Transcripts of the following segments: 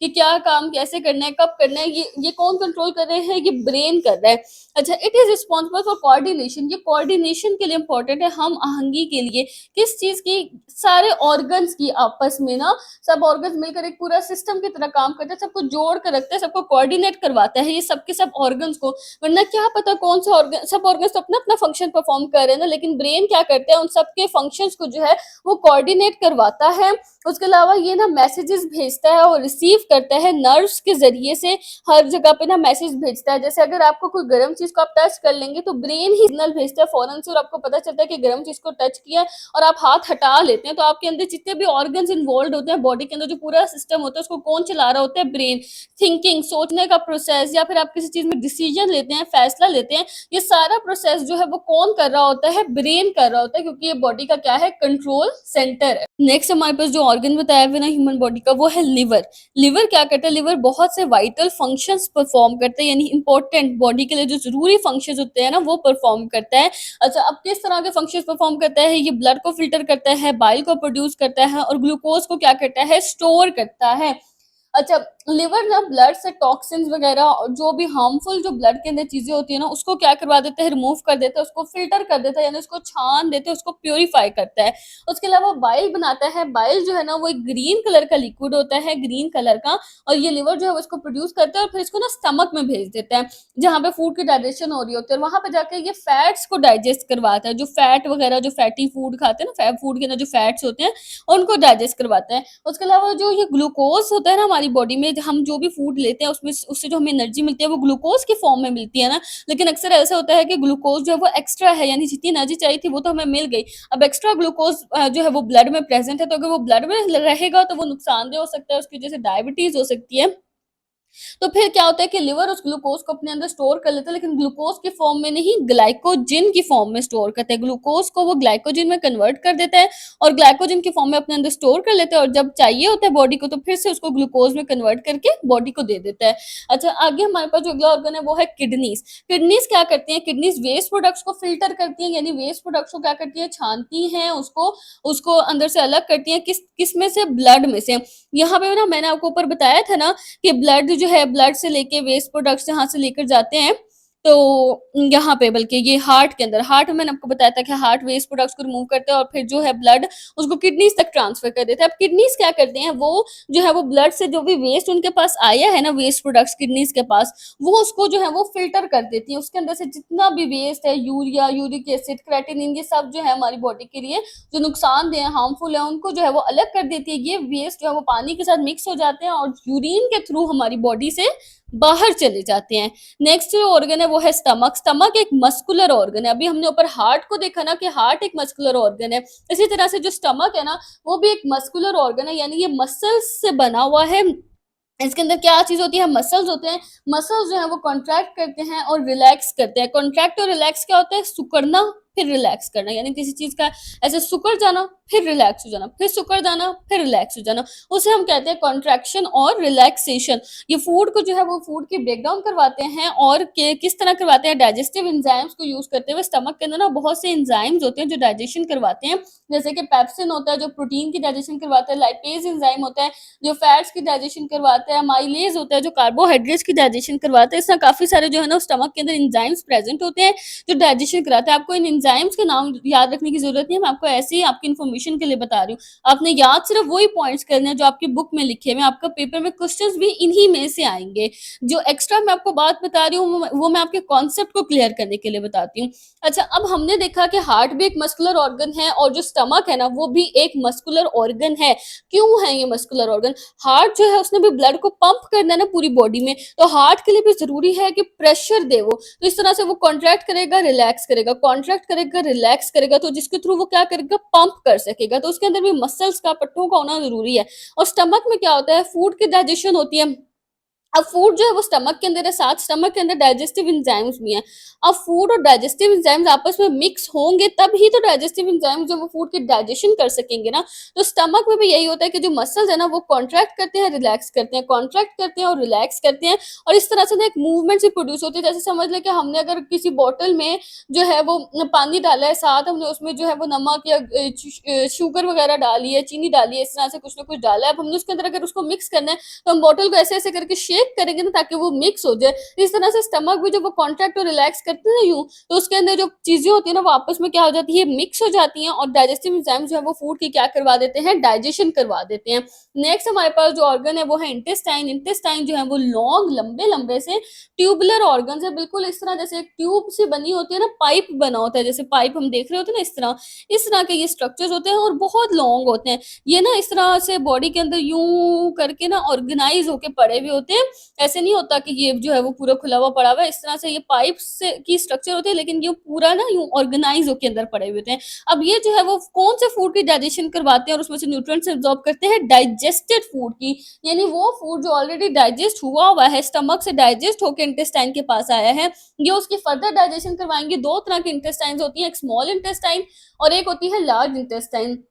कि क्या काम कैसे करना है, कब करना है, ये कौन कंट्रोल कर रहे हैं, ये ब्रेन कर रहा है। अच्छा, it is responsible for coordination, ये कोऑर्डिनेशन के लिए इंपॉर्टेंट है, हम आहंगी के लिए, किस चीज की, सारे ऑर्गन्स की आपस में ना, सब ऑर्गन्स मिलकर एक पूरा सिस्टम की तरह काम करते हैं, सबको जोड़ कर रखते हैं, सबको कोऑर्डिनेट करवाता है ये सब के सब ऑर्गन्स को। वरना क्या पता कौन सा ऑर्गन, सब ऑर्गन्स तो अपना अपना फंक्शन परफॉर्म कर रहे हैं ना, लेकिन ब्रेन क्या करता है, उन सबके फंक्शंस को जो है वो कोऑर्डिनेट करवाता है। उसके अलावा ये ना मैसेजेस भेजता है और रिसीव करता है नर्व्स के जरिए से, हर जगह पे ना मैसेज भेजता है। जैसे अगर आपको कोई गर्म चीज को आप टच कर लेंगे तो ब्रेन ही सिग्नल भेजता है फौरन से, और आपको पता चलता है कि गर्म चीज को टच किया और आप हाथ हटा लेते हैं, तो आपके अंदर जितने भी ऑर्गन्स इन्वॉल्व होते हैं बॉडी के अंदर, जो पूरा सिस्टम होता है उसको कौन चला रहा होता है, ब्रेन। थिंकिंग, सोचने का प्रोसेस, या फिर आप किसी चीज में डिसीजन लेते हैं, फैसला लेते हैं, ये सारा प्रोसेस जो है वो कौन कर रहा होता है, ब्रेन कर रहा होता है, क्योंकि ये बॉडी का क्या है, कंट्रोल सेंटर है। नेक्स्ट हमारे पास जो ऑर्गन बताया हुआ ना ह्यूमन बॉडी का, वो है लिवर। लिवर क्या करता है, लिवर बहुत से वाइटल फंक्शंस परफॉर्म करता है, यानी इंपॉर्टेंट बॉडी के लिए जो जरूरी फंक्शंस होते हैं ना वो परफॉर्म करता है। अच्छा, अब किस तरह के फंक्शंस परफॉर्म करता है, ये ब्लड को फिल्टर करता है, बाइल को प्रोड्यूस करता है, और ग्लूकोज को क्या करता है, स्टोर करता है। अच्छा, लिवर ना ब्लड से टॉक्सिन्स वगैरह और जो भी हार्मफुल जो ब्लड के अंदर चीजें होती है ना, उसको क्या करवा देता है, रिमूव कर देता है, उसको फिल्टर कर देता है, यानी उसको छान देते हैं, उसको प्योरीफाई करता है। उसके अलावा बाइल बनाता है। बाइल जो है ना वो एक ग्रीन कलर का लिक्विड होता है, ग्रीन कलर का, और ये लिवर जो है वो इसको प्रोड्यूस करता है और फिर इसको ना स्टमक में भेज देता है, जहाँ पे फूड की डाइजेशन हो रही होती है, और वहां पे जाके ये फैट्स को डाइजेस्ट करवाता है, जो फैट वगैरह, जो फैटी फूड खाते हैं ना, फूड के अंदर जो फैट्स होते हैं उनको डाइजेस्ट करवाता है। उसके अलावा जो ये ग्लूकोज होता है ना हमारी बॉडी में, हम जो भी फूड लेते हैं उसमें उससे जो हमें एनर्जी मिलती है वो ग्लूकोज की फॉर्म में मिलती है ना, लेकिन अक्सर ऐसा होता है कि ग्लूकोज जो है वो एक्स्ट्रा है, यानी जितनी एनर्जी चाहिए थी वो तो हमें मिल गई, अब एक्स्ट्रा ग्लूकोज जो है वो ब्लड में प्रेजेंट है, तो अगर वो ब्लड में रहेगा तो वो नुकसानदेह हो सकता है, उसकी वजह से डायबिटीज हो सकती है। तो फिर क्या होता है कि लिवर उस ग्लूकोज को अपने अंदर स्टोर कर लेता है, लेकिन ग्लूकोज की फॉर्म में नहीं, ग्लाइकोजन की फॉर्म में स्टोर करता है। ग्लूकोज को वो ग्लाइकोजन में कन्वर्ट कर देता है और ग्लाइकोजन की फॉर्म में अपने अंदर स्टोर कर लेता है, और जब चाहिए होता है बॉडी को तो फिर से उसको ग्लूकोज में कन्वर्ट करके बॉडी को दे देता है। अच्छा, आगे हमारे पास जो अगला ऑर्गन है वो है किडनीज। किडनीज क्या करती हैं, किडनीज वेस्ट प्रोडक्ट्स को फिल्टर करती हैं, यानी वेस्ट प्रोडक्ट्स को क्या करती है, छानती हैं, उसको उसको अंदर से अलग करती हैं, किस में से, ब्लड में से। यहाँ पे ना मैंने आपको ऊपर बताया था ना कि ब्लड जो है, ब्लड से लेके वेस्ट प्रोडक्ट्स यहाँ से लेकर जाते हैं, तो यहाँ पे बल्कि ये हार्ट के अंदर, हार्ट में मैंने आपको बताया था कि हार्ट वेस्ट प्रोडक्ट्स को रिमूव करता है और फिर जो है ब्लड उसको किडनीज तक ट्रांसफर कर देता है। अब किडनीज क्या करते हैं, वो जो है वो ब्लड से जो भी वेस्ट उनके पास आया है ना, वेस्ट प्रोडक्ट्स किडनीज के पास, वो उसको जो है वो फिल्टर कर देती है। उसके अंदर से जितना भी वेस्ट है, यूरिया, यूरिक एसिड, क्रेटिनिन, ये सब जो है हमारी बॉडी के लिए जो नुकसानदेह है, हार्मफुल है, उनको जो है वो अलग कर देती है। ये वेस्ट जो है वो पानी के साथ मिक्स हो जाते हैं और यूरिन के थ्रू हमारी बॉडी से बाहर चले जाते हैं। नेक्स्ट जो ऑर्गन है वो है स्टमक। स्टमक एक मस्कुलर ऑर्गन है। अभी हमने ऊपर हार्ट को देखा ना कि हार्ट एक मस्कुलर ऑर्गन है, इसी तरह से जो स्टमक है ना वो भी एक मस्कुलर ऑर्गन है, यानी ये मसल्स से बना हुआ है। इसके अंदर क्या चीज होती है, मसल्स होते हैं। मसल्स जो है वो कॉन्ट्रैक्ट करते हैं और रिलैक्स करते हैं। कॉन्ट्रैक्ट और रिलैक्स क्या होता है, सुकड़ना फिर रिलैक्स करना, यानी किसी चीज का ऐसे सुकड़ जाना फिर रिलैक्स हो जाना, फिर सुकड़ जाना फिर रिलैक्स हो जाना, उसे हम कहते हैं कॉन्ट्रैक्शन और रिलैक्सेशन। ये फूड को जो है वो फूड की ब्रेक डाउन करवाते हैं, और किस तरह करवाते हैं, डाइजेस्टिव एंजाइम्स को यूज करते हुए। स्टमक के अंदर ना बहुत से एंजाइम्स होते हैं जो डाइजेशन करवाते हैं, जैसे कि पेप्सिन होता है जो प्रोटीन की डाइजेशन करवाता है, लाइपेज एंजाइम होता है जो फैट्स की डाइजेशन करवाता है, माइलेज होता है जो कार्बोहाइड्रेट्स की डाइजेशन करवाता है। इस तरह काफी सारे जो है ना स्टमक के अंदर एंजाइम्स प्रेजेंट होते हैं जो डाइजेशन कराते हैं। आपको इन एंजाइम्स के नाम याद रखने की जरूरत नहीं है, मैं आपको ऐसे ही आपकी इन्फॉर्मेशन के लिए बता रही हूँ। आपने याद सिर्फ वही पॉइंट्स करने हैं जो आपकी बुक में लिखे हुए हैं। आपका पेपर में क्वेश्चंस भी इन्हीं में से आएंगे। जो एक्स्ट्रा मैं आपको बात बता रही हूँ वो मैं आपके कॉन्सेप्ट को क्लियर करने के लिए बताती हूँ। अच्छा, अब हमने देखा कि हार्ट भी एक मस्कुलर ऑर्गन है और जो स्टमक है ना वो भी एक मस्कुलर ऑर्गन है। क्यों है ये मस्कुलर ऑर्गन? हार्ट जो है उसने भी ब्लड को पंप करना है ना पूरी बॉडी में, तो हार्ट के लिए भी जरूरी है कि प्रेशर दे वो। तो इस तरह से वो कॉन्ट्रैक्ट करेगा, रिलैक्स करेगा, कॉन्ट्रैक्ट करेगा, रिलैक्स करेगा, तो जिसके थ्रू वो क्या करेगा, पंप कर सकेगा। तो उसके अंदर भी मसल्स का, पट्टों का होना जरूरी है। और स्टमक में क्या होता है, फूड की डाइजेशन होती है, अब फूड जो है वो स्टमक के अंदर है, साथ स्टमक के अंदर डाइजेस्टिव एंजाइम्स भी हैं। अब फूड और डाइजेस्टिव एंजाइम्स आपस में मिक्स होंगे तब ही तो डाइजेस्टिव एंजाइम्स जो वो फूड की डाइजेशन कर सकेंगे ना। तो स्टमक में भी यही होता है कि जो मसल्स है ना वो कॉन्ट्रैक्ट करते हैं, रिलैक्स करते हैं, कॉन्ट्रैक्ट करते हैं और रिलैक्स करते हैं, और इस तरह से ना एक मूवमेंट सी प्रोड्यूस होती है। जैसे समझ लें कि हमने अगर किसी बॉटल में जो है वो पानी डाला है, साथ हमने उसमें जो है वो नमक या शुगर वगैरह डाली है, चीनी डाली है, इस तरह से कुछ ना कुछ डाला है। अब हमने उसके अंदर अगर उसको मिक्स करना है तो हम बॉटल को ऐसे ऐसे करके शेक करेंगे ना ताकि वो मिक्स हो जाए। इस तरह से स्टमक भी जब वो कॉन्ट्रैक्ट और रिलैक्स करते हैं ना यूं, तो उसके अंदर जो चीजें होती है ना वो आपस में क्या हो जाती है, मिक्स हो जाती हैं, और डाइजेस्टिव एंजाइम जो है वो फूड की क्या करवा देते हैं, डाइजेशन करवा देते हैं। नेक्स्ट हमारे पास जो ऑर्गन है वो है इंटेस्टाइन। इंटेस्टाइन जो है वो लॉन्ग लंबे लंबे से ट्यूबुलर ऑर्गन है, बिल्कुल इस तरह जैसे एक ट्यूब से बनी होती है ना, पाइप बना होता है, जैसे पाइप हम देख रहे होते हैं ना, इस तरह के ये स्ट्रक्चर्स होते हैं और बहुत लॉन्ग होते हैं। ये ना इस तरह से बॉडी के अंदर यूं करके ना ऑर्गेनाइज होके पड़े हुए होते हैं। ऐसे नहीं होता कि ये जो है वो पूरा खुला हुआ पड़ा हुआ है, इस तरह से ये पाइप से की स्ट्रक्चर होती है, लेकिन ये पूरा ना यूं ऑर्गेनाइज होके अंदर पड़े हुए होते हैं। अब ये जो है वो कौन से फूड की डाइजेशन करवाते हैं और उसमें से न्यूट्रिएंट्स एब्जॉर्ब करते हैं, डाइजेस्टेड फूड की, यानी वो फूड जो ऑलरेडी डाइजेस्ट हुआ है, स्टमक से डाइजेस्ट होकर इंटेस्टाइन के पास आया है, ये उसकी फर्दर डाइजेशन करवाएंगे। दो तरह की इंटेस्टाइन होती है, एक स्मॉल इंटेस्टाइन और एक होती है लार्ज इंटेस्टाइन।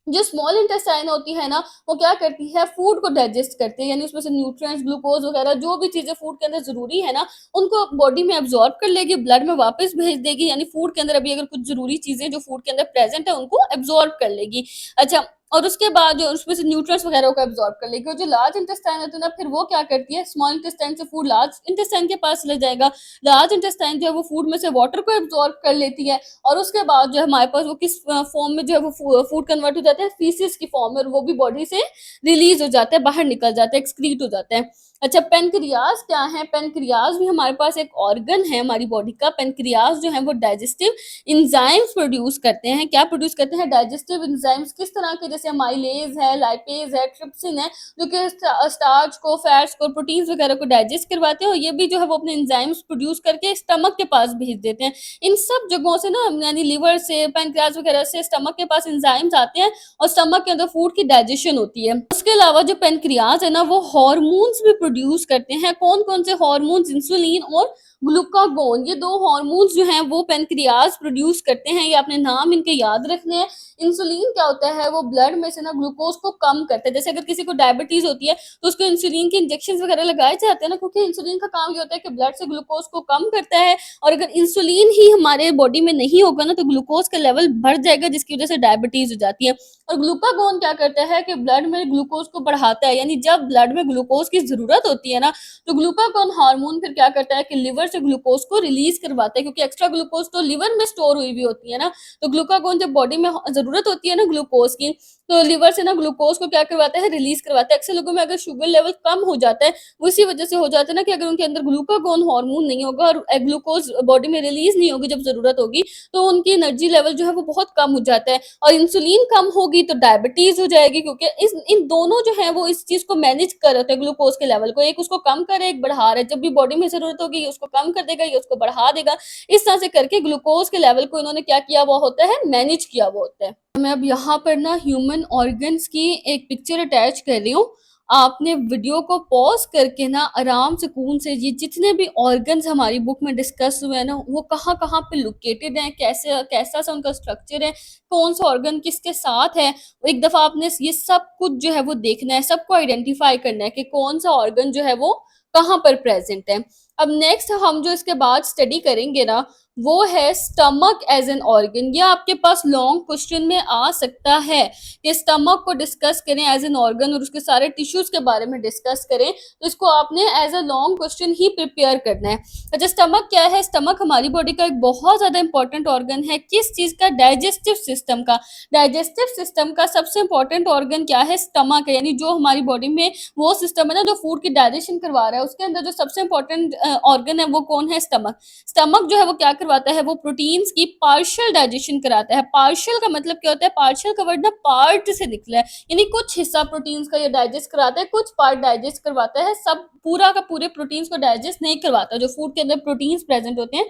जो स्मॉल इंटेस्टाइन होती है ना वो क्या करती है, फूड को डाइजेस्ट करती है, यानी उसमें से न्यूट्रिएंट्स, ग्लूकोज वगैरह जो भी चीजें फूड के अंदर जरूरी है ना उनको बॉडी में एब्जॉर्ब कर लेगी, ब्लड में वापस भेज देगी, यानी फूड के अंदर अभी अगर कुछ जरूरी चीजें जो फूड के अंदर प्रेजेंट है उनको एब्जॉर्ब कर लेगी। अच्छा, और उसके बाद जो उसमें से न्यूट्रिएंट्स वगैरह को एब्जॉर्ब कर लेगी। और जो लार्ज इंटेस्टाइन होती है ना फिर वो क्या करती है, स्मॉल इंटेस्टाइन से फूड लार्ज इंटेस्टाइन के पास चले जाएगा। लार्ज इंटेस्टाइन जो है वो फूड में से वाटर को एब्जॉर्ब कर लेती है, और उसके बाद जो है हमारे पास वो किस फॉर्म में जो है वो फूड कन्वर्ट हो जाता है, फीसिस की फॉर्म में, और वो भी बॉडी से रिलीज हो जाता है, बाहर निकल जाता है, एक्सक्रीट हो जाता है। अच्छा, पेनक्रियाज क्या है, पेनक्रियाज भी हमारे पास एक ऑर्गन है हमारी बॉडी का। पेनक्रियाज जो है वो डाइजेस्टिव इंजाइम्स प्रोड्यूस करते हैं। क्या प्रोड्यूस करते हैं, डाइजेस्टिव इंजाइम्स, किस तरह के, जैसे माइलेज है, लाइपेज है, ट्रिप्सिन है, जो कि स्टार्च को, फैट्स को, प्रोटीन्स वगैरह को डाइजेस्ट करवाते हैं, और ये भी जो है वो अपने इंजाइम्स प्रोड्यूस करके स्टमक के पास भेज देते हैं। इन सब जगहों से ना, यानी लिवर से, पैनक्रियाज वगैरह से स्टमक के पास एंजाइम्स आते हैं और स्टमक के अंदर फूड की डाइजेशन होती है। उसके अलावा जो पैनक्रियाज है ना वो हार्मोन्स भी प्रोड्यूस करते हैं। कौन कौन से हार्मोन्स, इंसुलिन और ग्लूकागोन, ये दो हार्मोन्स जो हैं वो पैनक्रियाज प्रोड्यूस करते हैं। ये आपने नाम इनके याद रखने हैं। इंसुलिन क्या होता है, वो ब्लड में से ना ग्लूकोज को कम करता है। जैसे अगर किसी को डायबिटीज होती है तो उसको इंसुलिन के इंजेक्शन वगैरह लगाए जाते हैं ना, क्योंकि इंसुलिन का काम ये होता है कि ब्लड से ग्लूकोज को कम करता है, और अगर इंसुलिन ही हमारे बॉडी में नहीं होगा ना तो ग्लूकोज का लेवल बढ़ जाएगा, जिसकी वजह से डायबिटीज हो जाती है। और ग्लूकागोन क्या करता है कि ब्लड में ग्लूकोज को बढ़ाता है, यानी जब ब्लड में ग्लूकोज की जरूरत होती है ना तो ग्लूकागोन हार्मोन फिर क्या करता है कि लिवर से ग्लूकोज को रिलीज करवाता है, क्योंकि एक्स्ट्रा ग्लूकोज तो लिवर में स्टोर हुई भी होती है ना। तो ग्लूकागोन जब बॉडी में जरूरत होती है ना ग्लूकोज की, तो लिवर से ना ग्लूकोज को क्या करवाता है, रिलीज करवाता है। अक्सर लोगों में अगर शुगर लेवल कम हो जाता है वो इसी वजह से हो जाता है ना, कि अगर उनके अंदर ग्लूकागोन हार्मोन नहीं होगा और ग्लूकोज बॉडी में रिलीज नहीं होगी जब जरूरत होगी, तो उनकी एनर्जी लेवल जो है वो बहुत कम हो जाता है। और इंसुलिन कम होगी तो डायबिटीज हो जाएगी, क्योंकि इन दोनों जो है वो इस चीज को मैनेज कर रहे हैं, ग्लूकोज के लेवल को, एक उसको कम करे एक बढ़ा रहा है। जब भी बॉडी में जरूरत होगी ये उसको कम कर देगा, ये उसको बढ़ा देगा। इस तरह से करके ग्लूकोज के लेवल को इन्होंने क्या किया हुआ होता है, मैनेज किया हुआ होता है। मैं अब यहाँ पर ना ह्यूमन ऑर्गन्स की एक पिक्चर अटैच कर रही हूँ। आपने वीडियो को पॉज करके ना आराम सुकून से ये जितने भी ऑर्गन्स हमारी बुक में डिस्कस हुए हैं ना वो कहाँ कहाँ पे लोकेटेड हैं, कैसे कैसा सा उनका स्ट्रक्चर है, कौन सा ऑर्गन किसके साथ है, एक दफा आपने ये सब कुछ जो है वो देखना है, सबको आइडेंटिफाई करना है कि कौन सा ऑर्गन जो है वो कहाँ पर प्रेजेंट है। अब नेक्स्ट हम जो इसके बाद स्टडी करेंगे ना वो है स्टमक एज एन ऑर्गन। ये आपके पास लॉन्ग क्वेश्चन में आ सकता है कि स्टमक को डिस्कस करें एज एन ऑर्गन और उसके सारे टिश्यूज के बारे में डिस्कस करें, तो इसको आपने एज अ लॉन्ग क्वेश्चन ही प्रिपेयर करना है। अच्छा, स्टमक क्या है, स्टमक हमारी बॉडी का एक बहुत ज्यादा इंपॉर्टेंट ऑर्गन है। किस चीज का, डाइजेस्टिव सिस्टम का। डाइजेस्टिव सिस्टम का सबसे इंपॉर्टेंट ऑर्गन क्या है, स्टमक है, यानी जो हमारी बॉडी में वो सिस्टम है ना जो फूड की डाइजेशन करवा रहा है, उसके अंदर जो सबसे इंपॉर्टेंट ऑर्गन है वो कौन है, स्टमक। स्टमक जो है वो क्या करवाता है, वो प्रोटीन्स की पार्शियल डाइजेशन कराता है। पार्शियल का मतलब क्या होता है, पार्शियल का वर्ड ना पार्ट से निकला है, यानी कुछ हिस्सा प्रोटीन्स का ये डाइजेस्ट कराता है, कुछ पार्ट डाइजेस्ट करवाता है, सब पूरा का पूरे प्रोटीन्स को डाइजेस्ट नहीं करवाता। जो फूड के अंदर प्रोटीन्स प्रेजेंट होते हैं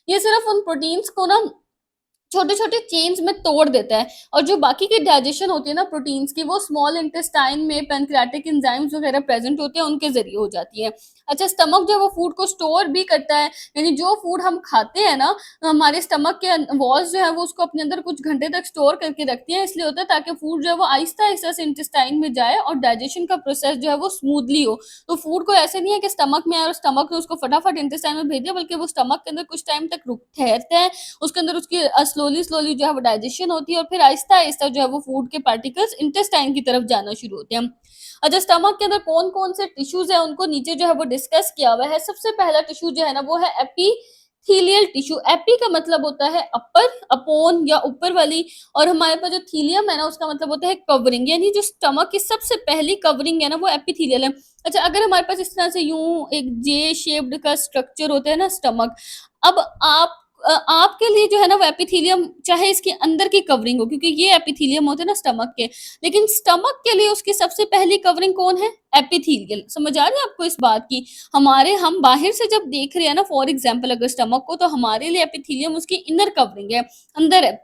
ये सिर्फ उन प्रोटीन्स को ना छोटे-छोटे चेन्स में तोड़ देता है, और जो बाकी की डाइजेशन होती है ना प्रोटीन्स की, वो स्मॉल इंटेस्टाइन में पैनक्रियाटिक एंजाइम्स वगैरह प्रेज़ेंट होते हैं, उनके ज़रिए हो जाती है। अच्छा, स्टमक जो है वो फूड को स्टोर भी करता है, यानी जो फूड हम खाते हैं ना, हमारे स्टमक के वॉल्स जो है वो उसको अपने अंदर कुछ घंटे तक स्टोर करके रखती हैं, इसलिए होता है ताकि फूड जो है वो आहिस्ता-आहिस्ता से इंटेस्टाइन में जाए और डाइजेशन का प्रोसेस जो है वो स्मूथली हो। तो फूड को ऐसे नहीं है कि स्टमक में आया और स्टमक ने उसको फटाफट इंटेस्टाइन में भेज दिया, बल्कि वो स्टमक के अंदर कुछ टाइम तक ठहरता है, उसके अंदर उसकी स्लोली स्लोली जो है वो डाइजेशन होती है, और फिर आहिस्ता आहिस्ता जो है वो फूड के पार्टिकल्स इंटेस्टाइन की तरफ जाना शुरू होते हैं। अच्छा, स्टमक के अंदर कौन कौन से टिश्यूज है उनको नीचे जो है वो डिस्कस किया हुआ है। सबसे पहला टिश्यू जो है ना वो है एपीथीलियल टिश्यू। एपी का मतलब होता है अपर, अपोन या ऊपर वाली, और हमारे पास जो थीलियम है ना उसका मतलब होता है कवरिंग, यानी जो स्टमक की सबसे पहली कवरिंग है ना वो एपीथीलियल है। अच्छा, अगर हमारे पास इस तरह से यूं एक जे शेप्ड का स्ट्रक्चर होता है ना स्टमक, अब आपके लिए जो है ना वो एपिथेलियम चाहे इसके अंदर की कवरिंग हो, क्योंकि ये एपिथेलियम होते हैं ना स्टमक के, लेकिन स्टमक के लिए उसकी सबसे पहली कवरिंग कौन है? एपिथेलियल। समझ आ रही है आपको इस बात की? हम बाहर से जब देख रहे हैं ना फॉर एग्जांपल अगर स्टमक को, तो हमारे लिए एपिथेलियम उसकी इनर कवरिंग है, अंदर है।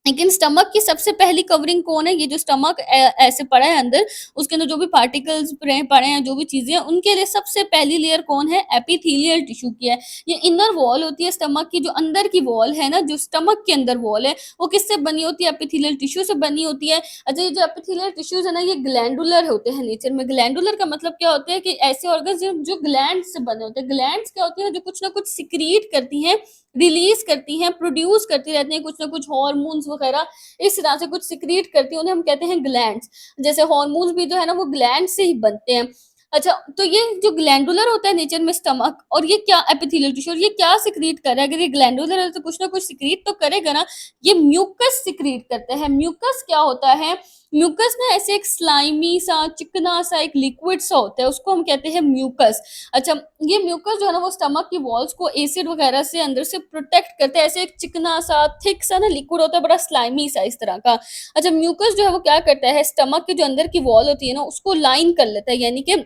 लेकिन स्टमक की सबसे पहली कवरिंग कौन है? ये जो स्टमक ऐसे पड़ा है अंदर, उसके अंदर जो भी पार्टिकल्स पड़े हैं, जो भी चीजें हैं, उनके लिए सबसे पहली लेयर कौन है? एपिथेलियल टिश्यू की है। ये इनर वॉल होती है स्टमक की, जो अंदर की वॉल है ना, जो स्टमक के अंदर वॉल है, वो किससे बनी होती है? एपिथेलियल टिश्यू से बनी होती है। अच्छा, ये जो एपिथेलियल टिश्यूज है ना, ये ग्लैंडुलर होते हैं नेचर में। ग्लैंडुलर का मतलब क्या होता है कि ऐसे ऑर्गन जो ग्लैंड से बने होते हैं। ग्लैंड्स क्या होती हैं? जो कुछ ना कुछ सिक्रीट करती हैं, रिलीज करती हैं, प्रोड्यूस करती रहती हैं कुछ ना कुछ हार्मोन्स वगैरह, इस तरह से कुछ सिक्रीट करती हैं, उन्हें हम कहते हैं ग्लैंड्स। जैसे हार्मोन्स भी जो है ना वो ग्लैंड से ही बनते हैं। अच्छा, तो ये जो ग्लैंडुलर होता है नेचर में स्टमक, और ये क्या एपिथेलियल टिश्यू, और ये क्या सिक्रीट कर रहा है? अगर ये ग्लैंडुलर है तो कुछ ना कुछ सिक्रीट तो करेगा ना। ये म्यूकस सिक्रीट करते हैं। म्यूकस क्या होता है? म्यूकस ना ऐसे एक स्लाइमी सा, चिकना सा, एक लिक्विड सा होता है, उसको हम कहते हैं म्यूकस। अच्छा, ये म्यूकस जो है ना वो स्टमक की वॉल्स को एसिड वगैरह से अंदर से प्रोटेक्ट करते हैं। ऐसे एक चिकना सा, थिक सा ना लिक्विड होता है, बड़ा स्लाइमी सा इस तरह का। अच्छा, म्यूकस जो है वो क्या करता है? स्टमक की जो अंदर की वॉल होती है ना उसको लाइन कर लेता है, यानी कि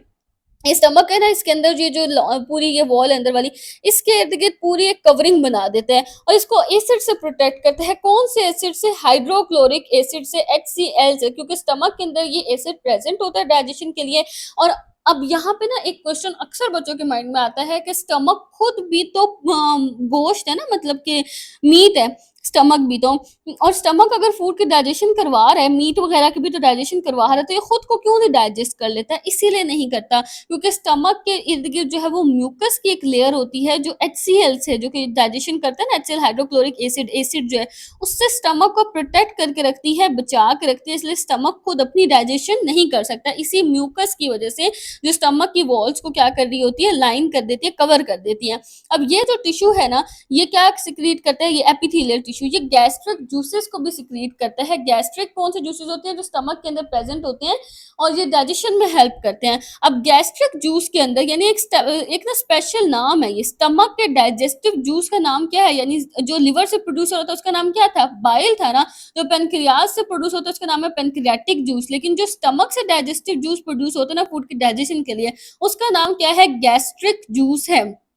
ये स्टमक है ना, इसके अंदर ये जो पूरी ये वॉल है अंदर वाली, इसके इर्द गिर्द पूरी एक कवरिंग बना देता है, और इसको एसिड से प्रोटेक्ट करता है। कौन से एसिड से? हाइड्रोक्लोरिक एसिड से, HCl से, क्योंकि स्टमक के अंदर ये एसिड प्रेजेंट होता है डाइजेशन के लिए। और अब यहाँ पे ना एक क्वेश्चन अक्सर बच्चों के माइंड में आता है कि स्टमक खुद भी तो गोश्त है ना, मतलब कि मीट है स्टमक भी तो, और स्टमक अगर फूड की डाइजेशन करवा रहा है, मीट वगैरह की भी तो डाइजेशन करवा रहा है, तो ये खुद को क्यों नहीं डाइजेस्ट कर लेता है? इसीलिए नहीं करता, क्योंकि स्टमक के इर्द गिर्द जो है वो म्यूकस की एक लेयर होती है जो HCl से, जो कि डाइजेशन करता है ना, HCl हाइड्रोक्लोरिक एसिड, एसिड जो है उससे स्टमक को प्रोटेक्ट करके रखती है, बचा के रखती है, इसलिए स्टमक खुद अपनी डाइजेशन नहीं कर सकता। इसी म्यूकस की वजह से जो स्टमक की वॉल्स को क्या कर रही होती है? लाइन कर देती है, कवर कर देती है। अब ये जो टिश्यू है ना, ये क्या सिक्रीट करता है? ये एपिथेलियल टिश्यू ये गैस्ट्रिक जूसेस को भी सिक्रीट करता है। गैस्ट्रिक कौन से जूसेस होते हैं? जो स्टमक के अंदर प्रेजेंट होते हैं और ये डाइजेशन में हेल्प करते हैं। अब गैस्ट्रिक जूस के अंदर, यानी एक ना स्पेशल नाम है, ये स्टमक के डाइजेस्टिव जूस का नाम क्या है? यानी जो लिवर से प्रोड्यूस होता है उसका नाम क्या था? बाइल था ना। जो पेनक्रियाज से प्रोड्यूस होता है उसका नाम है पेनक्रियाटिक जूस, लेकिन जो स्टमक से डाइजेस्टिव जूस प्रोड्यूस होता है ना फूड की डाइजेशन के लिए, उसका नाम क्या है? गैस्ट्रिक जूस है।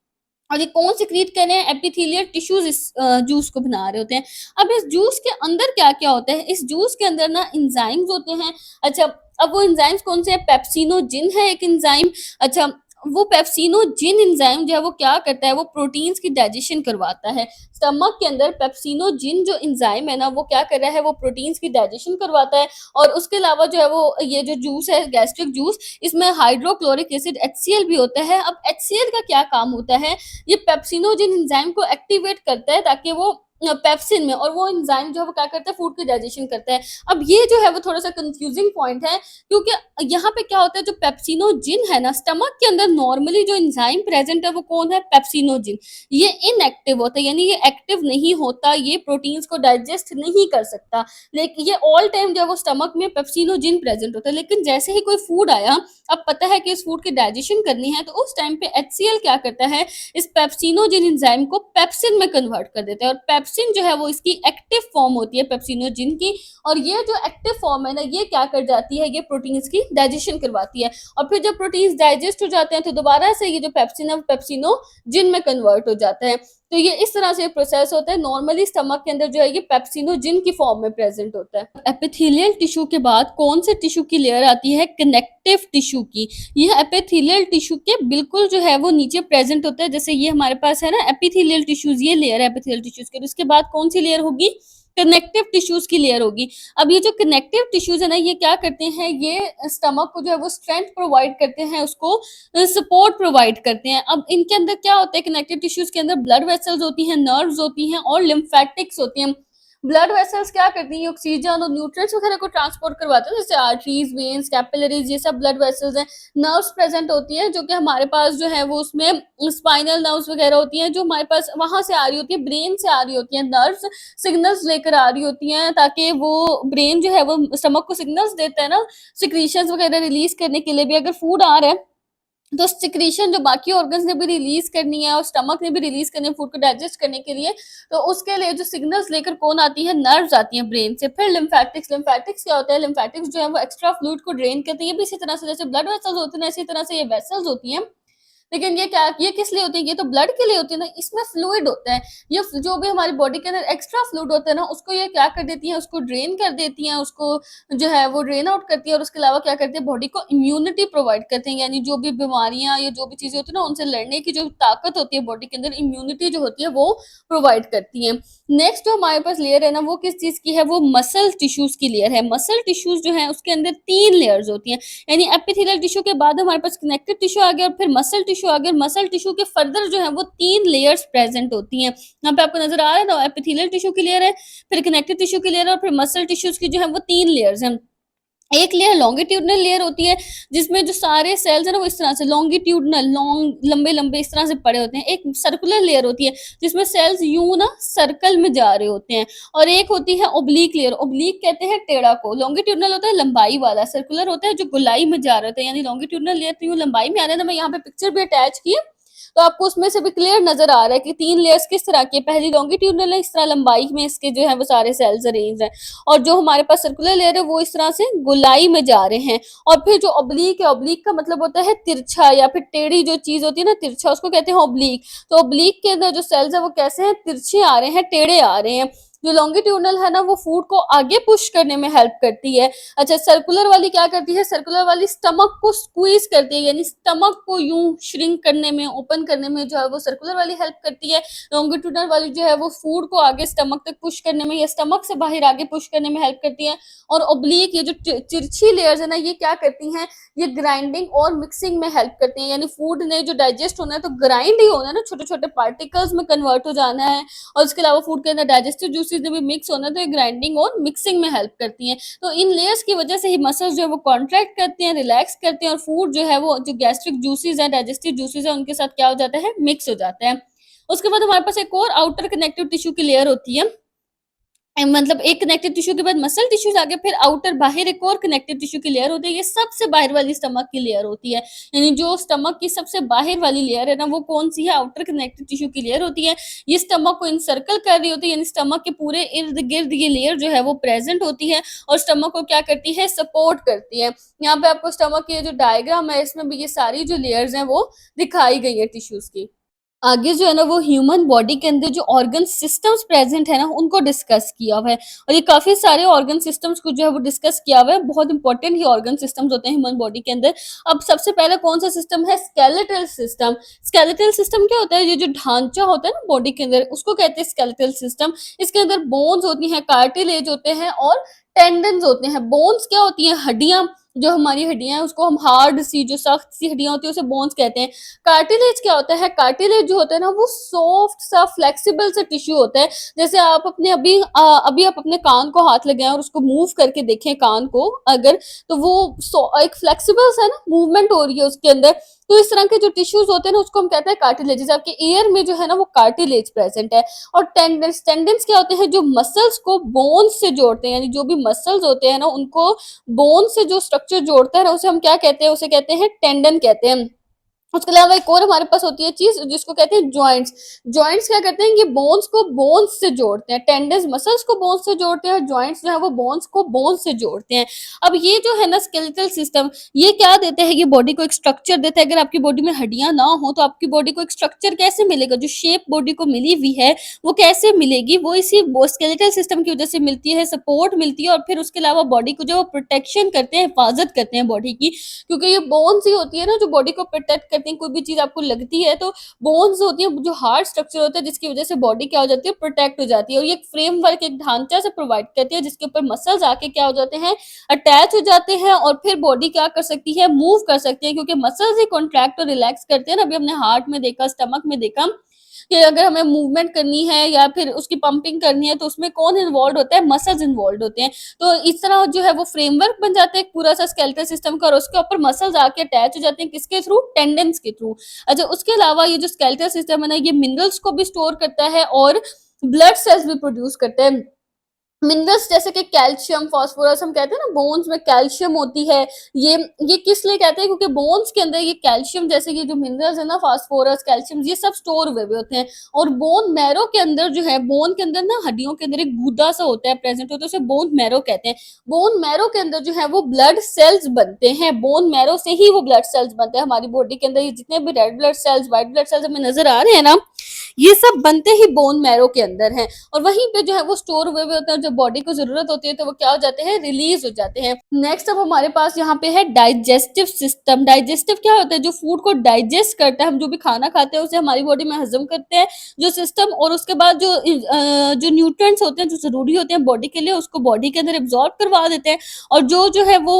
और ये कौन सिक्रीट कर रहे हैं? एपिथेलियल टिश्यूज इस जूस को बना रहे होते हैं। अब इस जूस के अंदर क्या-क्या होता है? इस जूस के अंदर ना एंजाइम्स होते हैं। अच्छा, अब वो एंजाइम्स कौन से हैं? पेप्सिनोजिन है एक एंजाइम। अच्छा, वो पेप्सिनोजिन एंजाइम जो है वो क्या करता है? वो प्रोटीन्स की डाइजेशन करवाता है। स्टमक के अंदर पेप्सिनोजिन जो एंजाइम है ना वो क्या कर रहा है? वो प्रोटीन्स की डाइजेशन करवाता है, और उसके अलावा जो है वो ये जो जूस है गैस्ट्रिक जूस, इसमें हाइड्रोक्लोरिक एसिड HCl भी होता है। अब HCl का क्या काम होता है? ये पेप्सिनोजिन एंजाइम को एक्टिवेट करता है ताकि वो पेप्सिन में, और वो एंजाइम जो है वो क्या करता है? फूड की डाइजेशन करता है। अब ये जो है वो थोड़ा सा कंफ्यूजिंग पॉइंट है, क्योंकि यहाँ पे क्या होता है? जो पेप्सिनोजिन है ना, स्टमक के अंदर नॉर्मली जो एंजाइम प्रेजेंट है वो कौन है? पेप्सिनोजिन। ये इनएक्टिव होता है, यानी ये एक्टिव नहीं होता, ये प्रोटीन्स को डाइजेस्ट नहीं कर सकता, लेकिन ये ऑल टाइम जो है वो स्टमक में पेप्सिनोजिन प्रेजेंट होता है। लेकिन जैसे ही कोई फूड आया, अब पता है कि इस फूड की डाइजेशन करनी है, तो उस टाइम पे HCl क्या करता है? इस पेप्सिनोजिन एंजाइम को पेप्सिन में कन्वर्ट कर देता है, और पेप्सिन जो है वो इसकी एक्टिव फॉर्म होती है पेप्सिनोजिन की, और ये जो एक्टिव फॉर्म है ना, ये क्या कर जाती है? ये प्रोटीन्स की डाइजेशन करवाती है, और फिर जब प्रोटीन्स डाइजेस्ट हो जाते हैं तो दोबारा से ये जो पेप्सिन है वो पेप्सिनोजिन में कन्वर्ट हो जाता है। तो ये इस तरह से प्रोसेस होता है। नॉर्मली स्टमक के अंदर जो है ये पेप्सिनोजिन की फॉर्म में प्रेजेंट होता है। एपिथेलियल टिश्यू के बाद कौन से टिश्यू की लेयर आती है? कनेक्टिव टिश्यू की। यह एपिथेलियल टिश्यू के बिल्कुल जो है वो नीचे प्रेजेंट होता है। जैसे ये हमारे पास है ना एपिथेलियल टिश्यूज, ये लेयर है एपिथेलियल टिश्यूज के। उसके बाद कौन सी लेयर होगी? कनेक्टिव टिश्यूज की लेयर होगी। अब ये जो कनेक्टिव टिश्यूज है ना, ये क्या करते हैं? ये स्टमक को जो है वो स्ट्रेंथ प्रोवाइड करते हैं, उसको सपोर्ट प्रोवाइड करते हैं। अब इनके अंदर क्या होता है? कनेक्टिव टिश्यूज के अंदर ब्लड वेसल्स होती हैं, नर्व्स होती हैं और लिम्फेटिक्स होती हैं। ब्लड वेसल्स क्या करती हैं? ऑक्सीजन और न्यूट्रिएंट्स वगैरह को ट्रांसपोर्ट करवाते हैं, जैसे आर्टरीज, वेन्स, कैपिलरीज, ये सब ब्लड वेसल्स हैं। नर्व्स प्रेजेंट होती हैं जो कि हमारे पास जो है वो उसमें स्पाइनल नर्व्स वगैरह होती हैं, जो हमारे पास वहां से आ रही होती है, ब्रेन से आ रही होती है। नर्व्स सिग्नल्स लेकर आ रही होती हैं ताकि वो ब्रेन जो है वो स्टमक को सिग्नल्स देता है ना सिक्रीशंस वगैरह रिलीज करने के लिए भी। अगर फूड आ रहा है तो सिक्रीशन जो बाकी ऑर्गन्स ने भी रिलीज करनी है और स्टमक ने भी रिलीज करनी है फूड को डाइजेस्ट करने के लिए, तो उसके लिए जो सिग्नल्स लेकर कौन आती है? नर्व्स आती हैं ब्रेन से। फिर लिम्फेटिक्स। लिम्फेटिक्स क्या होता है? लिम्फेटिक्स जो है वो एक्स्ट्रा फ्लूइड को ड्रेन करती है। भी इसी तरह से जैसे ब्लड वेसल्स होते हैं, इसी तरह से ये वेसल्स होती हैं। लेकिन ये किस लिए होती है? ये तो ब्लड के लिए होती है ना, इसमें फ्लूइड होता है। ये जो भी हमारी बॉडी के अंदर एक्स्ट्रा फ्लूइड होता है ना, उसको ये क्या कर देती है? उसको ड्रेन कर देती हैं, उसको जो है वो ड्रेन आउट करती है। और उसके अलावा क्या करती है? बॉडी को इम्यूनिटी प्रोवाइड करते हैं, यानी जो भी बीमारियां या जो भी चीजें होती है ना, उनसे लड़ने की जो ताकत होती है बॉडी के अंदर, इम्यूनिटी जो होती है वो प्रोवाइड करती है। नेक्स्ट जो हमारे पास लेयर है ना, वो किस चीज की है? वो मसल टिश्यूज की लेयर है। मसल टिश्यूज जो है उसके अंदर 3 लेयर्स होती हैं, यानी एपिथेलियल टिश्यू के बाद हमारे पास कनेक्टिव टिश्यू आ गया और फिर मसल टिश्यू आ गया। मसल टिश्यू के फर्दर जो है वो 3 लेयर्स प्रेजेंट होती हैं। यहाँ पे आपको नजर आ रहा है ना, एपिथेलियल टिश्यू की लेयर है, फिर कनेक्टिव टिश्यू की लेयर है और फिर मसल टिश्यूज की जो है वो 3 लेयर्स हैं। एक लेयर लॉन्गिट्यूडनल लेयर होती है, जिसमें जो सारे सेल्स है ना वो इस तरह से लॉन्गिट्यूडनल लंबे लंबे इस तरह से पड़े होते हैं। एक सर्कुलर लेयर होती है जिसमें सेल्स यूं ना सर्कल में जा रहे होते हैं। और एक होती है ओब्लीक लेयर। ओब्लीक कहते हैं टेढ़ा को। लॉन्गिट्यूडनल होता है लंबाई वाला, सर्कुलर होता है जो गोलाई में जा रहे होते हैं। यानी लॉन्गिट्यूडनल लेयर तो यूं लंबाई में आ रहा है ना, मैं यहाँ पे पिक्चर भी अटैच की है तो आपको उसमें से भी क्लियर नजर आ रहा है कि 3 लेयर्स किस तरह की है। पहली लॉन्गिट्यूडनल है, इस तरह लंबाई में इसके जो है वो सारे सेल्स अरेंज हैं। और जो हमारे पास सर्कुलर लेयर है वो इस तरह से गोलाई में जा रहे हैं। और फिर जो ऑब्लीक है, ऑब्लीक का मतलब होता है तिरछा या फिर टेढ़ी जो चीज होती है ना, तिरछा, उसको कहते हैं ऑब्लीक। तो ऑब्लीक के अंदर जो सेल्स है वो कैसे हैं? तिरछे आ रहे हैं, टेढ़े आ रहे हैं। जो लॉन्गिट्यूडनल है ना वो फूड को आगे पुश करने में हेल्प करती है। अच्छा, सर्कुलर वाली क्या करती है? सर्कुलर वाली स्टमक को स्क्वीज करती है, यानी स्टमक को यूं श्रिंक करने में, ओपन करने में जो है वो सर्कुलर वाली हेल्प करती है। लॉन्गिट्यूडनल वाली जो है वो फूड को आगे स्टमक तक पुश करने में या स्टमक से बाहर आगे पुश करने में हेल्प करती है। और ओब्लीक, ये जो तिरछी लेयर्स है ना, ये क्या करती हैं? ये ग्राइंडिंग और मिक्सिंग में हेल्प करती हैं। यानी फूड ने जो डाइजेस्ट होना है तो ग्राइंड ही होना है ना, छोटे छोटे पार्टिकल्स में कन्वर्ट हो जाना है। और उसके अलावा फूड के अंदर डाइजेस्टिव जूसेस में भी मिक्स होना है, तो ये ग्राइंडिंग और मिक्सिंग में हेल्प करती हैं। तो इन लेयर्स की वजह से ही मसल्स जो है वो कॉन्ट्रैक्ट करते हैं, रिलैक्स करते हैं और फूड जो है वो जो गैस्ट्रिक जूसेस है, डाइजेस्टिव जूसेस है, उनके साथ क्या हो जाता है? मिक्स हो जाता है। उसके बाद हमारे पास एक और आउटर कनेक्टिव टिश्यू की लेयर होती है। मतलब एक कनेक्टिव टिश्यू के बाद मसल टिश्यूज आ गए, फिर आउटर बाहर एक और कनेक्टिव टिश्यू की लेयर होती है। ये सबसे बाहर वाली स्टमक की लेयर होती है। यानी जो स्टमक की सबसे बाहर वाली लेयर है ना, वो कौन सी है? आउटर कनेक्टिव टिश्यू की लेयर होती है। ये स्टमक को इनसर्कल कर रही होती है, यानी स्टमक के पूरे इर्द गिर्द ये लेयर जो है वो प्रेजेंट होती है और स्टमक को क्या करती है? सपोर्ट करती है। यहाँ पे आपको स्टमक की जो डायग्राम है, इसमें भी ये सारी जो लेयर्स हैं वो दिखाई गई है टिश्यूज की। आगे जो है ना वो ह्यूमन बॉडी के अंदर जो ऑर्गन सिस्टम्स प्रेजेंट है ना, उनको डिस्कस किया हुआ है। और ये काफी सारे ऑर्गन सिस्टम्स को जो है वो डिस्कस किया हुआ है। बहुत इंपॉर्टेंट ही ऑर्गन सिस्टम्स होते हैं ह्यूमन बॉडी के अंदर। अब सबसे पहले कौन सा सिस्टम है? Skeletal system. स्केलेटल सिस्टम क्या होता है? ये जो ढांचा होता है ना बॉडी के अंदर, उसको कहते हैं स्केलेटल सिस्टम। इसके अंदर बोन्स होती हैं, कार्टिलेज होते हैं और टेंडन्स होते हैं। बोन्स क्या होती हैं? हड्डियां। जो हमारी हड्डियां हैं उसको हम हार्ड सी, जो सख्त सी हड्डियां होती है उसे बोन्स कहते हैं। कार्टिलेज क्या होता है? कार्टिलेज जो होता है ना वो सॉफ्ट सा फ्लेक्सिबल सा टिश्यू होता है। जैसे आप अपने अभी आप अपने कान को हाथ लगाएं और उसको मूव करके देखें कान को अगर, तो वो एक फ्लेक्सिबल सा ना मूवमेंट हो रही है उसके अंदर। तो इस तरह के जो टिश्यूज होते हैं ना उसको हम कहते हैं कार्टिलेजेस। आपके ईयर में जो है ना वो कार्टिलेज प्रेजेंट है। और टेंडन्स, टेंडन्स क्या होते हैं? जो मसल्स को बोन्स से जोड़ते हैं, यानी जो भी मसल्स होते हैं ना उनको बोन से जो स्ट्रक्चर जोड़ता है ना, उसे हम क्या कहते हैं? उसे कहते हैं टेंडन कहते हैं। उसके अलावा एक और हमारे पास होती है चीज जिसको कहते हैं जॉइंट्स। जॉइंट्स क्या करते हैं, ये बोन्स को बोन्स से जोड़ते हैं, टेंडन्स मसल्स को बोन्स से जोड़ते हैं, और जॉइंट्स जो है वो बोन्स को बोन्स से जोड़ते हैं। अब ये जो है ना स्केलेटल सिस्टम, ये क्या देते हैं, ये बॉडी को एक स्ट्रक्चर देता है। अगर आपकी बॉडी में हड्डियां ना हो तो आपकी बॉडी को एक स्ट्रक्चर कैसे मिलेगा, जो शेप बॉडी को मिली हुई है वो कैसे मिलेगी, वो इसी स्केलेटल सिस्टम की वजह से मिलती है, सपोर्ट मिलती है। और फिर उसके अलावा बॉडी को जो प्रोटेक्शन करते हैं, हिफाजत करते हैं बॉडी की, क्योंकि ये बोन्स ही होती है ना जो बॉडी को प्रोटेक्ट करती हैं। कोई भी चीज आपको लगती है तो बोन्स होती है, जो हार्ड स्ट्रक्चर होता है, जिसकी वजह से बॉडी क्या हो जाती है, प्रोटेक्ट हो जाती है। और ये एक फ्रेमवर्क, एक ढांचा से प्रोवाइड करती है, जिसके ऊपर मसल्स आके क्या हो जाते हैं, अटैच हो जाते हैं, और फिर बॉडी क्या कर सकती है, मूव कर सकती है, क्योंकि मसल्स ही कॉन्ट्रैक्ट और रिलैक्स करते हैं ना। अभी हमने हार्ट में देखा, स्टमक में देखा कि अगर हमें मूवमेंट करनी है या फिर उसकी पंपिंग करनी है तो उसमें कौन इन्वॉल्व होता है, मसल्स इन्वॉल्व होते हैं। तो इस तरह जो है वो फ्रेमवर्क बन जाता है एक पूरा सा स्केलेटल सिस्टम का, और उसके ऊपर मसल्स आके अटैच हो जाते हैं, किसके थ्रू, टेंडेंस के थ्रू। अच्छा, उसके अलावा ये जो स्केलेटल सिस्टम है ना, ये मिनरल्स को भी स्टोर करता है और ब्लड सेल्स भी प्रोड्यूस करता है। मिनरल्स जैसे कि कैल्शियम, फास्फोरस, हम कहते हैं ना बोन्स में कैल्शियम होती है। ये किस लिए कहते हैं, क्योंकि बोन्स के अंदर ये कैल्शियम जैसे ये जो मिनरल्स है ना, फास्फोरस, कैल्शियम, ये सब स्टोर हुए हुए होते हैं। और बोन मैरो के अंदर जो है, बोन के अंदर ना हड्डियों के अंदर एक गूदा सा होता है, प्रेजेंट होता है, उसे बोन मैरो कहते हैं। बोन मैरो के अंदर जो है वो ब्लड सेल्स बनते हैं, बोन मैरो से ही वो ब्लड सेल्स बनते हैं। हमारी बॉडी के अंदर ये जितने भी red blood cells, white blood cells हमें नजर आ रहे हैं ना, ये सब बनते ही बोन मैरो के अंदर हैं, और वहीं पे जो है वो स्टोर हुए हुए होते हैं। जब बॉडी को जरूरत होती है तो वो क्या हो जाते हैं, रिलीज हो जाते हैं। नेक्स्ट अब हमारे पास यहाँ पे है डाइजेस्टिव सिस्टम। डाइजेस्टिव क्या होता है, जो फूड को डाइजेस्ट करता है, हम जो भी खाना खाते हैं उसे हमारी बॉडी में हजम करते हैं जो सिस्टम, और उसके बाद जो न्यूट्रिएंट्स होते हैं जो जरूरी होते हैं बॉडी के लिए, उसको बॉडी के अंदर एब्जॉर्ब करवा देते हैं, और जो है वो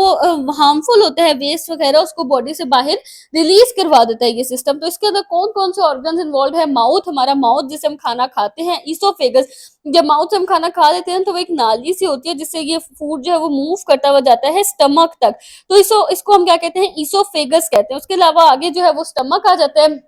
हार्मफुल होता है, वेस्ट वगैरह, उसको बॉडी से बाहर रिलीज करवा देता है ये सिस्टम। तो इसके अंदर कौन कौन से ऑर्गन इन्वॉल्व है, माउथ, हमारा माउथ जिससे हम खाना खाते हैं, ईसोफेगस, जब माउथ से हम खाना खा लेते हैं तो वो एक नाली सी होती है जिससे ये फूड जो है वो मूव करता हुआ जाता है स्टमक तक, तो इसको हम क्या कहते हैं, ईसोफेगस कहते हैं। उसके अलावा आगे जो है वो स्टमक आ जाता है।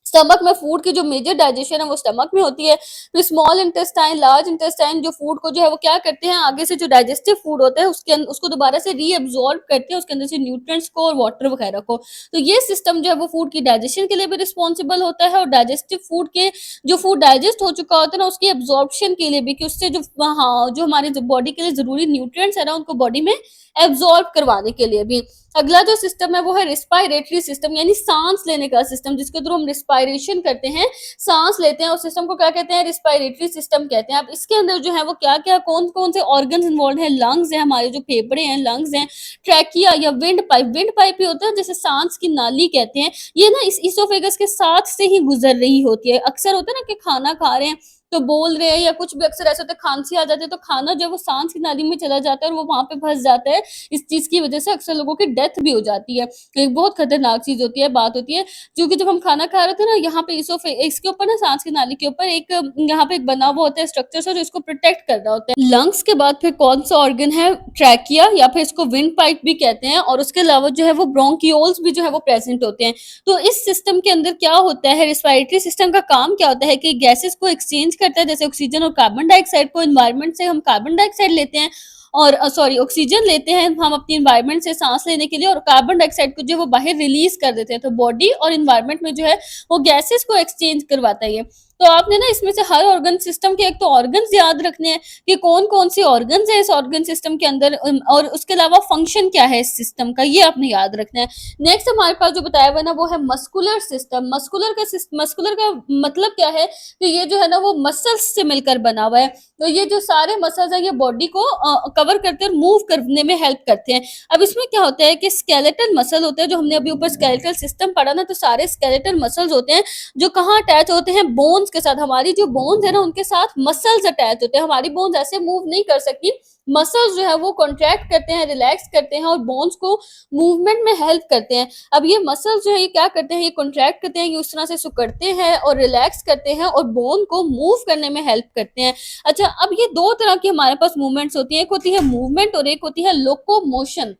स्टमक में फूड की जो मेजर डाइजेशन है वो स्टमक में होती है। फिर स्मॉल इंटेस्टाइन, लार्ज इंटेस्टाइन जो फूड को जो है वो क्या करते हैं, आगे से जो डाइजेस्टिव फूड होता है उसको दोबारा से रीअब्सॉर्ब करते हैं, उसके अंदर से न्यूट्रिएंट्स को और वाटर वगैरह को। तो ये सिस्टम जो है वो फूड की डाइजेशन के लिए भी रिस्पॉन्सिबल होता है, और डाइजेस्टिव फूड के जो फूड डाइजेस्ट हो चुका होता है ना उसकी एब्जॉर्प्शन के लिए भी, कि उससे जो हाँ जो हमारे बॉडी के लिए जरूरी न्यूट्रिएंट्स है ना उनको बॉडी में एब्जॉर्ब करवाने के लिए भी। अगला जो सिस्टम है वो है रिस्पायरेटरी सिस्टम, यानी सांस लेने का सिस्टम, जिसके थ्रू हम रिस्पायरेशन करते हैं, सांस लेते हैं, उस सिस्टम को क्या कहते हैं, रिस्पायरेटरी सिस्टम कहते हैं। अब इसके अंदर जो है वो क्या क्या कौन कौन से ऑर्गन्स इन्वॉल्व है, लंग्स है, हमारे जो फेफड़े हैं, लंग्स हैं, ट्रैकिया या विंड पाइप ही होता है, जैसे सांस की नाली कहते हैं। ये ना इस इसोफेगस के साथ से ही गुजर रही होती है। अक्सर होता है ना कि खाना खा रहे हैं तो बोल रहे हैं, या कुछ भी अक्सर ऐसा होता है खांसी आ जाती है तो खाना जो है वो सांस की नाली में चला जाता है और वो वहां पे फंस जाता है। इस चीज की वजह से अक्सर लोगों की डेथ भी हो जाती है। एक बहुत खतरनाक चीज होती है, बात होती है, क्योंकि जब हम खाना खा रहे थे ना, यहाँ पे इसके ऊपर ना, सांस की नाली के ऊपर एक यहाँ पे एक बना हुआ होता है स्ट्रक्चर सा, जो इसको प्रोटेक्ट कर रहा होता है। लंग्स के बाद फिर कौन सा ऑर्गन है, ट्रैकिया, या फिर इसको विंड पाइप भी कहते हैं, और उसके अलावा जो है वो ब्रोंकियोल्स भी जो है वो प्रेजेंट होते हैं। तो इस सिस्टम के अंदर क्या होता है, रिस्पायरेटरी सिस्टम का काम क्या होता है कि गैसेस को एक्सचेंज करता है, जैसे ऑक्सीजन और कार्बन डाइऑक्साइड को, एनवायरनमेंट से हम कार्बन डाइऑक्साइड लेते हैं, और सॉरी ऑक्सीजन लेते हैं हम अपनी एनवायरनमेंट से सांस लेने के लिए, और कार्बन डाइऑक्साइड को जो वो बाहर रिलीज कर देते हैं। तो बॉडी और एनवायरनमेंट में जो है वो गैसेस को एक्सचेंज करवाता है ये। तो आपने ना इसमें से हर ऑर्गन सिस्टम के एक तो ऑर्गन्स याद रखने हैं कि कौन कौन सी ऑर्गन्स है इस ऑर्गन सिस्टम के अंदर, और उसके अलावा फंक्शन क्या है इस सिस्टम का, ये आपने याद रखना है। नेक्स्ट हमारे पास जो बताया हुआ ना वो है मस्कुलर सिस्टम। मस्कुलर का मतलब क्या है कि ये जो है ना वो मसल्स से मिलकर बना हुआ है। तो ये जो सारे मसल्स है ये बॉडी को कवर करते हैं और मूव करने में हेल्प करते हैं। अब इसमें क्या होता है कि स्केलेटल मसल होते हैं, जो हमने अभी ऊपर स्केलेटल सिस्टम पढ़ा ना, तो सारे स्केलेटल मसल्स होते हैं जो कहाँ अटैच होते हैं, बोन्स के साथ। हमारी जो बोन्स है ना उनके साथ मसल्स अटैच होते हैं। हमारी बोन्स ऐसे मूव नहीं कर सकती, मसल्स जो है वो कॉन्ट्रैक्ट करते हैं, रिलैक्स करते हैं और बोन्स को मूवमेंट में हेल्प करते हैं। अब ये मसल्स जो है ये क्या करते हैं, ये कॉन्ट्रैक्ट करते हैं, ये उस तरह से सिकुड़ते हैं और रिलैक्स करते हैं और बोन को मूव करने में हेल्प करते हैं। अच्छा, अब ये दो तरह की हमारे पास मूवमेंट्स होती है, एक होती है मूवमेंट और एक होती है लोकोमोशन।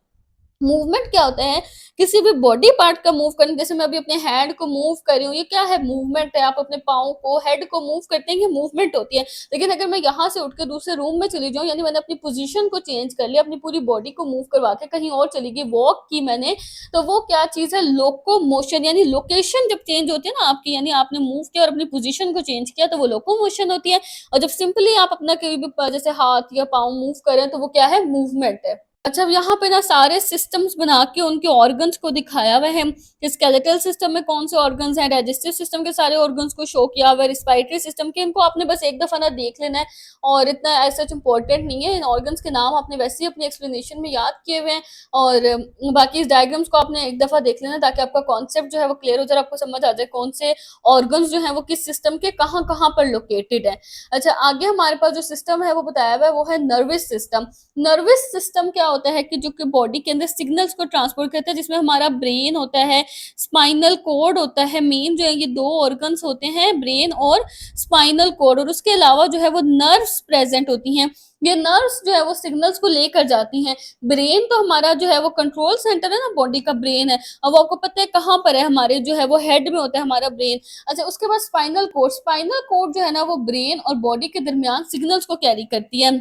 मूवमेंट क्या होता है, किसी भी बॉडी पार्ट का मूव करना, जैसे मैं अभी अपने हैंड को मूव कर रही हूँ, ये क्या है, मूवमेंट है। आप अपने पाँव को, हेड को मूव करते हैं, ये मूवमेंट होती है। लेकिन अगर मैं यहाँ से उठ के दूसरे रूम में चली जाऊँ, यानी मैंने अपनी पोजीशन को चेंज कर लिया, अपनी पूरी बॉडी को मूव करवा के कहीं और चली गई, वॉक की मैंने, तो वो क्या चीज है, लोको मोशन। यानी लोकेशन जब चेंज होती है ना आपकी, यानी आपने मूव किया और अपनी पोजीशन को चेंज किया, तो वो लोको मोशन होती है। और जब सिंपली आप अपना कहीं भी जैसे हाथ या पाँव मूव करें, तो वो क्या है, मूवमेंट है। अच्छा, अब यहाँ पे ना सारे सिस्टम्स बना के उनके ऑर्गन्स को दिखाया हुआ है कि स्केलेटल सिस्टम में कौन से ऑर्गन्स हैं, डाइजेस्टिव सिस्टम के सारे ऑर्गन्स को शो किया हुआ है, रिस्पायरेटरी सिस्टम के, इनको आपने बस एक दफा ना देख लेना है, और इतना ऐसा इंपॉर्टेंट नहीं है। इन ऑर्गन्स के नाम आपने वैसे ही अपनी एक्सप्लेनेशन में याद किए हुए हैं, और बाकी इस डायग्राम्स को आपने एक दफा देख लेना, ताकि आपका कॉन्सेप्ट जो है वो क्लियर हो जाए, आपको समझ आ जाए कौन से ऑर्गन्स जो है वो किस सिस्टम के कहाँ कहाँ पर लोकेटेड है। अच्छा, आगे हमारे पास जो सिस्टम है वो बताया हुआ है, वो है नर्वस सिस्टम। नर्वस सिस्टम क्या होता है कि जो कि बॉडी के अंदर सिग्नल्स को ट्रांसपोर्ट करता है, जिसमें हमारा ब्रेन होता है, स्पाइनल कोड होता है, मेन जो है ये दो ऑर्गन्स होते हैं, ब्रेन और स्पाइनल कोड, और उसके अलावा जो है वो नर्व्स प्रेजेंट होती हैं। ये नर्व्स जो है वो सिग्नल्स को लेकर जाती हैं। ब्रेन तो हमारा जो है वो कंट्रोल सेंटर है ना, बॉडी का ब्रेन है। अब आपको पता है कहाँ पर है, हमारे जो है वो हेड में होता है हमारा ब्रेन। अच्छा, उसके बाद स्पाइनल कोड, स्पाइनल कोड जो है ना वो ब्रेन और बॉडी के दरमियान सिग्नल्स को कैरी करती है।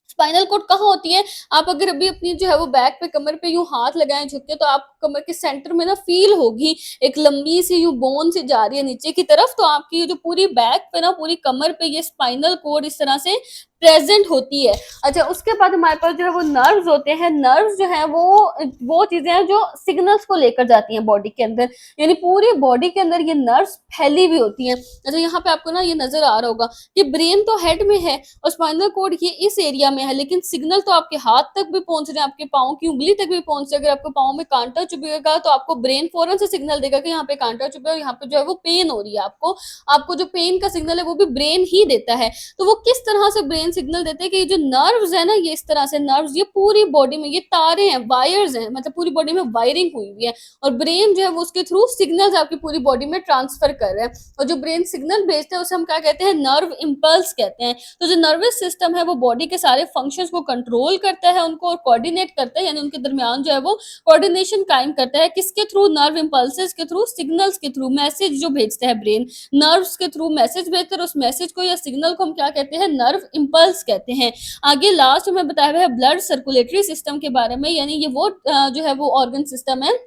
स्पाइनल कोड कहाँ होती है, आप अगर अभी अपनी जो है वो बैक पे, कमर पे यूं हाथ लगाएं झुक के, तो आप कमर के सेंटर में ना फील होगी एक लंबी सी यूं बोन सी जा रही है नीचे की तरफ, तो आपकी जो पूरी बैक पे ना, पूरी कमर पे ये स्पाइनल कोड इस तरह से प्रेजेंट होती है। अच्छा, उसके बाद हमारे पास जो है वो नर्व्स होते हैं। नर्व्स जो है वो चीजें हैं जो सिग्नल्स को लेकर जाती हैं बॉडी के अंदर, यानी पूरी बॉडी के अंदर ये नर्व्स फैली हुई होती हैं। अच्छा, यहाँ पे आपको ना ये नजर आ रहा होगा कि ब्रेन तो हेड में है और स्पाइनल कोड ये इस एरिया में है, लेकिन सिग्नल तो आपके हाथ तक भी पहुंच रहे हैं, आपके पाँव की उंगली तक भी पहुंच रहे हैं। अगर आपको पाँव में कांटा चुभेगा, तो आपको ब्रेन फौरन से सिग्नल देगा कि यहाँ पे कांटा चुभा है, यहाँ पे जो है वो पेन हो रही है। आपको जो पेन का सिग्नल है वो भी ब्रेन ही देता है। तो वो किस तरह से ब्रेन सिग्नल देते हैं कि ये जो नर्व्स है ना, ये इस तरह से नर्व्स, ये पूरी बॉडी में ये तारे हैं, वायर्स हैं, मतलब पूरी बॉडी में वायरिंग हुई हुई है, और ब्रेन जो है वो उसके थ्रू सिग्नल्स आपकी पूरी बॉडी में ट्रांसफर कर रहे हैं। और जो ब्रेन सिग्नल भेजते हैं उसे हम क्या कहते हैं, नर्व इम्पल्स कहते हैं। तो जो नर्वस सिस्टम है वो बॉडी के सारे फंक्शंस को कंट्रोल करता है, उनको कोऑर्डिनेट करता है, यानी उनके दरमियान जो है वो कोऑर्डिनेशन कायम करता है। किसके थ्रू, नर्व इम्पल्सेस के थ्रू, सिग्नल्स के थ्रू, मैसेज जो भेजता है ब्रेन, नर्व्स के थ्रू मैसेज भेजते हैं, उस मैसेज को या सिग्नल को हम क्या कहते हैं, नर्व इम्पल्स कहते हैं। आगे लास्ट में बताया हुआ है ब्लड सर्कुलेटरी सिस्टम के बारे में, यानी ये वो जो है वो ऑर्गन सिस्टम है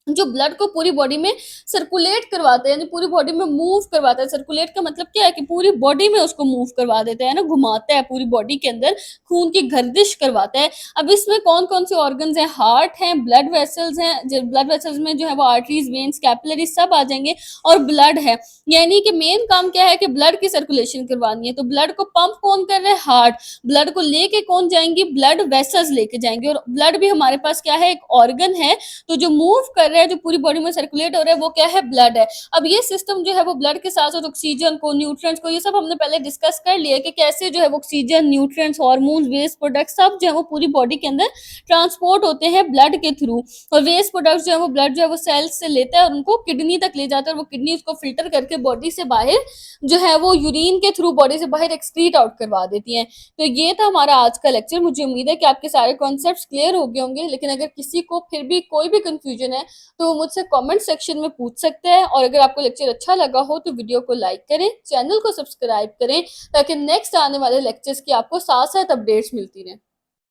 जो ब्लड को पूरी बॉडी में सर्कुलेट करवाता है, यानी पूरी बॉडी में मूव करवाता है। सर्कुलेट का मतलब क्या है कि पूरी बॉडी में उसको मूव करवा देता है ना, घुमाता है पूरी बॉडी के अंदर, खून की गर्दिश करवाता है। अब इसमें कौन कौन से ऑर्गन्स हैं, हार्ट हैं, ब्लड वेसल्स हैं, ब्लड वेसल्स में जो है वो आर्टरीज, वेन्स, कैपिलरी सब आ जाएंगे, और ब्लड है, यानी कि मेन काम क्या है कि ब्लड की सर्कुलेशन करवानी है। तो ब्लड को पंप कौन कर रहा है, हार्ट। ब्लड को लेके कौन जाएंगी, ब्लड वेसल्स लेके जाएंगे। और ब्लड भी हमारे पास क्या है, एक ऑर्गन है। तो जो मूव कर रहा है, जो पूरी बॉडी में सर्कुलेट हो रहा है, वो क्या है, ब्लड है। अब ये सिस्टम जो है वो ब्लड के साथ साथ ऑक्सीजन को, न्यूट्रिएंट्स को, ये सब हमने पहले डिस्कस कर लिया कि कैसे जो है वो oxygen, nutrients, hormones, waste product सब जो है वो पूरी बॉडी के अंदर ट्रांसपोर्ट होते हैं ब्लड के थ्रू। और वेस्ट प्रोडक्ट्स जो है वो ब्लड जो है वो सेल्स से लेता है और उनको किडनी तक ले जाता है, और वो किडनी उसको फिल्टर करके बॉडी से बाहर जो है वो यूरिन के थ्रू बॉडी से बाहर एक्सक्रीट आउट करवा देती है। तो ये था हमारा आज का लेक्चर। मुझे उम्मीद है कि आपके सारे कॉन्सेप्ट्स क्लियर हो गए होंगे, लेकिन अगर किसी को फिर भी कोई भी कंफ्यूजन है तो वो मुझसे कमेंट सेक्शन में पूछ सकते हैं। और अगर आपको लेक्चर अच्छा लगा हो तो वीडियो को लाइक करें, चैनल को सब्सक्राइब करें, ताकि नेक्स्ट आने वाले लेक्चर्स की आपको साथ साथ अपडेट्स मिलती रहें।